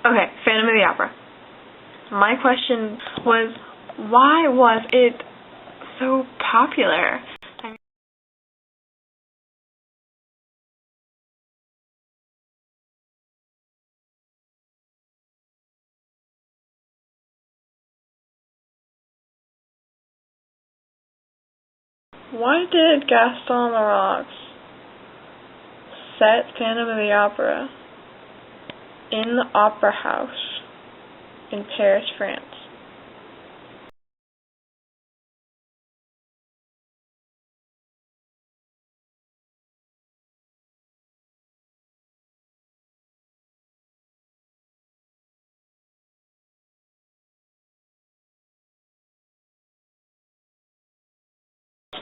Okay, Phantom of the Opera. My question was, why was it so popular? Why did Gaston Leroux set Phantom of the Opera in the Opera House in Paris, France?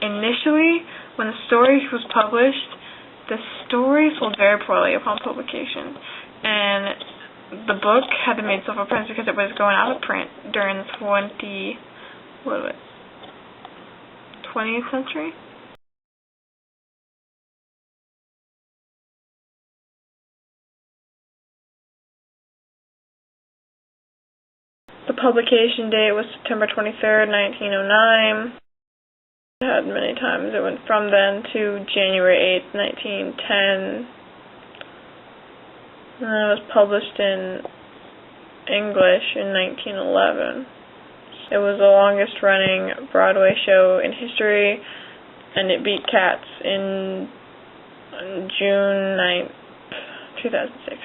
Initially, when the story was published, the story sold very poorly upon publication, and the book had been made self-prints because it was going out of print during the 20th century? The publication date was September 23rd, 1909. It had many times. It went from then to January 8th, 1910. And then it was published in English in 1911. It was the longest running Broadway show in history, and it beat Cats in June 9th, 2006.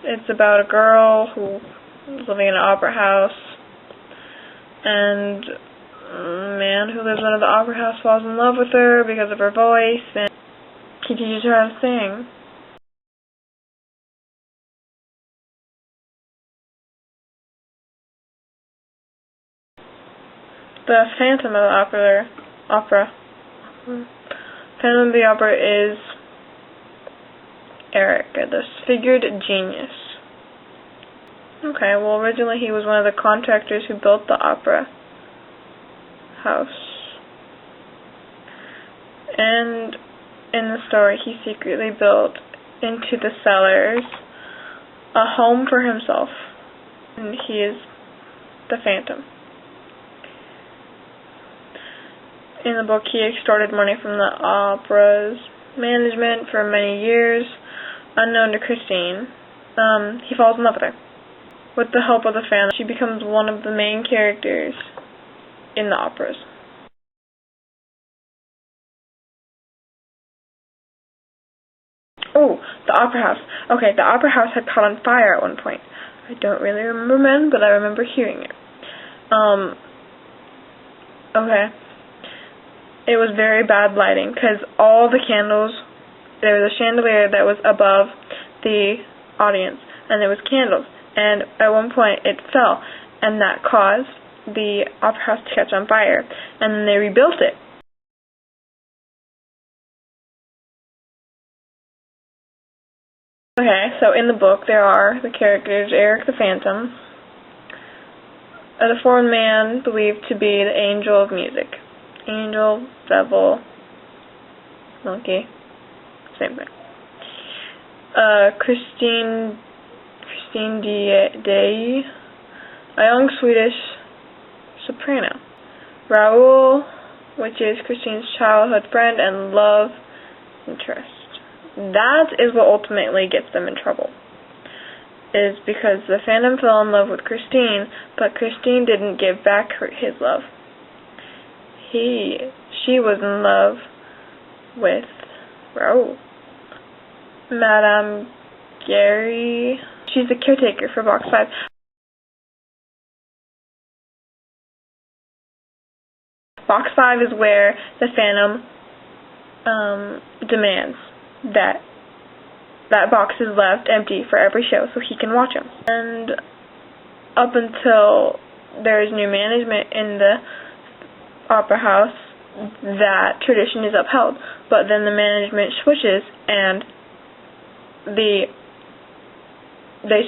It's about a girl who is living in an opera house, and a man who lives under the opera house falls in love with her because of her voice, and he teaches her how to sing. The Phantom of the Opera. Phantom of the Opera is Eric, a disfigured genius. Okay, well, originally he was one of the contractors who built the opera house. And in the story, he secretly built into the cellars a home for himself. And he is the Phantom. In the book, he extorted money from the opera's management for many years, unknown to Christine. He falls in love with her. With the help of the Phantom, she becomes one of the main characters in the operas. Oh, the opera house. Okay, the opera house had caught on fire at one point. I don't really remember when, but I remember hearing it. Okay. It was very bad lighting, because all the candles, there was a chandelier that was above the audience, and there was candles, and at one point it fell, and that caused the opera house to catch on fire, and then they rebuilt it. Okay, so in the book there are the characters Eric the Phantom, a deformed man believed to be the angel of music. Angel, devil, monkey, same thing. Christine Day, a young Swedish soprano. Raoul, which is Christine's childhood friend and love interest. That is what ultimately gets them in trouble. Is because the Phantom fell in love with Christine, but Christine didn't give back his love. She was in love with Raoul. Madame Gary, she's the caretaker for Box 5. Box 5 is where the Phantom demands that box is left empty for every show so he can watch them. And up until there is new management in the opera house, that tradition is upheld. But then the management switches, and they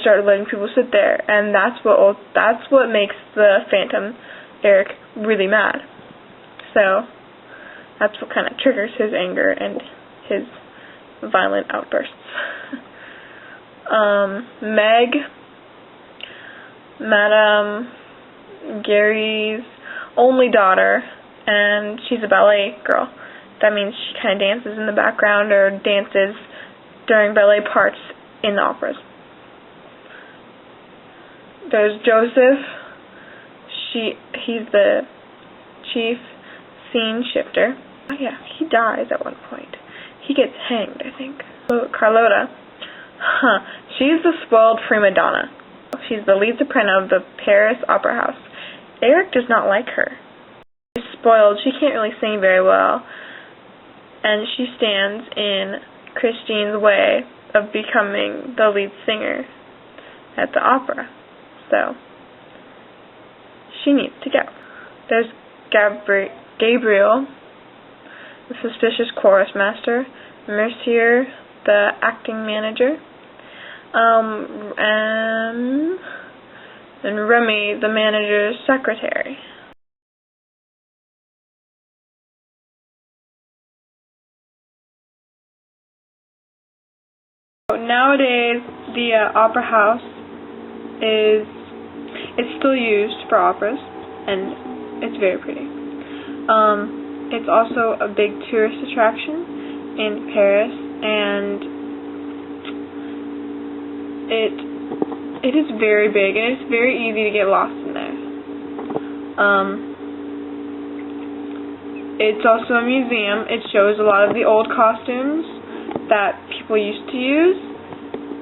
started letting people sit there, and that's what makes the Phantom Eric really mad. So That's what kind of triggers his anger and his violent outbursts. Meg, Madame Gary's only daughter, and she's a ballet girl. That means she kind of dances in the background or dances during ballet parts in the operas. There's Joseph. He's the chief scene shifter. Oh yeah, he dies at one point. He gets hanged, I think. So Carlotta, she's the spoiled prima donna. She's the lead soprano of the Paris Opera House. Eric does not like her. She's spoiled. She can't really sing very well. And she stands in Christine's way of becoming the lead singer at the opera. So, she needs to go. There's Gabriel, the suspicious chorus master, Mercier, the acting manager, and Remy, the manager's secretary. Nowadays, the opera house it's still used for operas, and it's very pretty. It's also a big tourist attraction in Paris, and it is very big, and it's very easy to get lost in there. It's also a museum. It shows a lot of the old costumes that people used to use.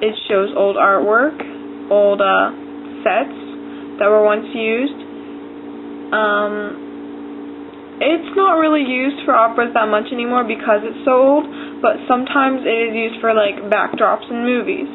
It shows old artwork, old sets that were once used. It's not really used for operas that much anymore because it's so old, but sometimes it is used for like backdrops in movies.